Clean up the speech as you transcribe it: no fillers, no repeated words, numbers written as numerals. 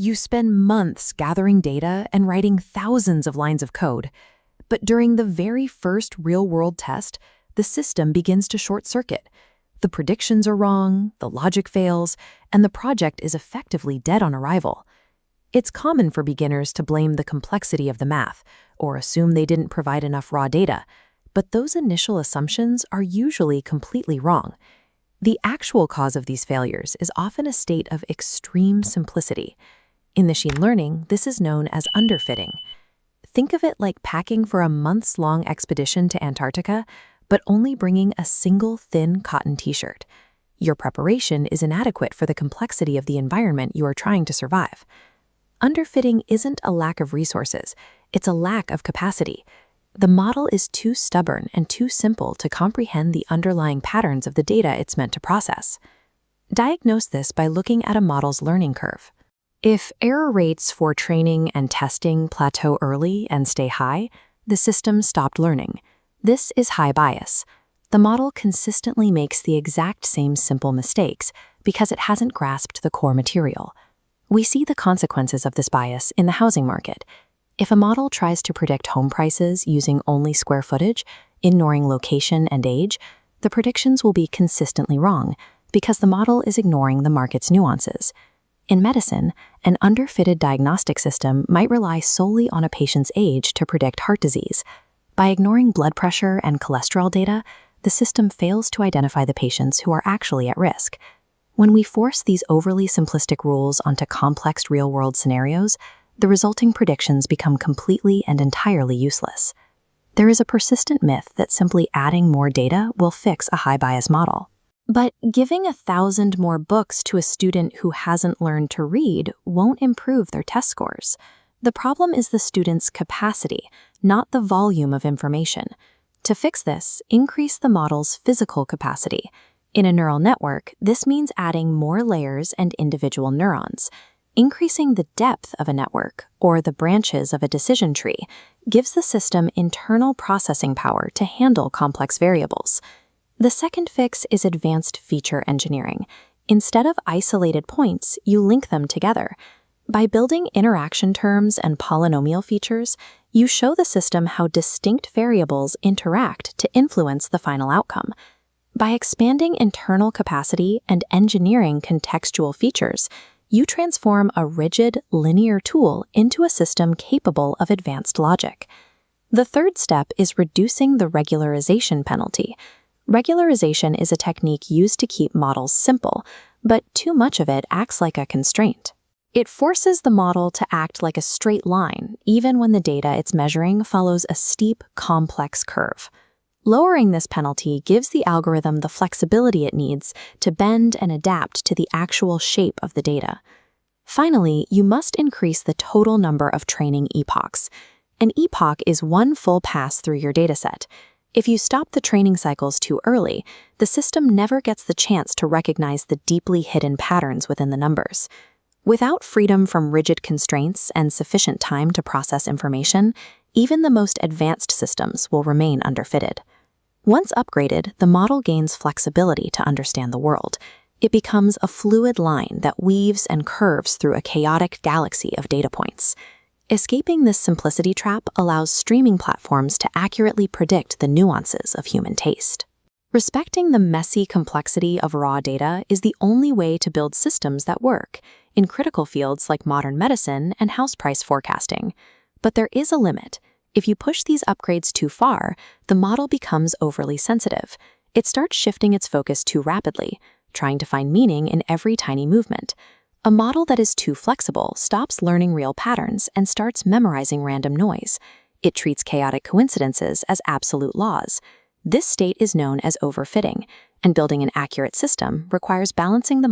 You spend months gathering data and writing thousands of lines of code. But during the very first real-world test, the system begins to short-circuit. The predictions are wrong, the logic fails, and the project is effectively dead on arrival. It's common for beginners to blame the complexity of the math or assume they didn't provide enough raw data, but those initial assumptions are usually completely wrong. The actual cause of these failures is often a state of extreme simplicity. In machine learning, this is known as underfitting. Think of it like packing for a months-long expedition to Antarctica, but only bringing a single thin cotton t-shirt. Your preparation is inadequate for the complexity of the environment you are trying to survive. Underfitting isn't a lack of resources, it's a lack of capacity. The model is too stubborn and too simple to comprehend the underlying patterns of the data it's meant to process. Diagnose this by looking at a model's learning curve. If error rates for training and testing plateau early and stay high, the system stopped learning. This is high bias. The model consistently makes the exact same simple mistakes because it hasn't grasped the core material. We see the consequences of this bias in the housing market. If a model tries to predict home prices using only square footage, ignoring location and age, the predictions will be consistently wrong because the model is ignoring the market's nuances. In medicine, an underfitted diagnostic system might rely solely on a patient's age to predict heart disease. By ignoring blood pressure and cholesterol data, the system fails to identify the patients who are actually at risk. When we force these overly simplistic rules onto complex real-world scenarios, the resulting predictions become completely and entirely useless. There is a persistent myth that simply adding more data will fix a high-bias model. But giving 1,000 more books to a student who hasn't learned to read won't improve their test scores. The problem is the student's capacity, not the volume of information. To fix this, increase the model's physical capacity. In a neural network, this means adding more layers and individual neurons. Increasing the depth of a network, or the branches of a decision tree, gives the system internal processing power to handle complex variables. The second fix is advanced feature engineering. Instead of isolated points, you link them together. By building interaction terms and polynomial features, you show the system how distinct variables interact to influence the final outcome. By expanding internal capacity and engineering contextual features, you transform a rigid, linear tool into a system capable of advanced logic. The third step is reducing the regularization penalty. Regularization is a technique used to keep models simple, but too much of it acts like a constraint. It forces the model to act like a straight line, even when the data it's measuring follows a steep, complex curve. Lowering this penalty gives the algorithm the flexibility it needs to bend and adapt to the actual shape of the data. Finally, you must increase the total number of training epochs. An epoch is one full pass through your dataset. If you stop the training cycles too early, the system never gets the chance to recognize the deeply hidden patterns within the numbers. Without freedom from rigid constraints and sufficient time to process information, even the most advanced systems will remain underfitted. Once upgraded, the model gains flexibility to understand the world. It becomes a fluid line that weaves and curves through a chaotic galaxy of data points. Escaping this simplicity trap allows streaming platforms to accurately predict the nuances of human taste. Respecting the messy complexity of raw data is the only way to build systems that work in critical fields like modern medicine and house price forecasting. But there is a limit. If you push these upgrades too far, the model becomes overly sensitive. It starts shifting its focus too rapidly, trying to find meaning in every tiny movement. A model that is too flexible stops learning real patterns and starts memorizing random noise. It treats chaotic coincidences as absolute laws. This state is known as overfitting, and building an accurate system requires balancing the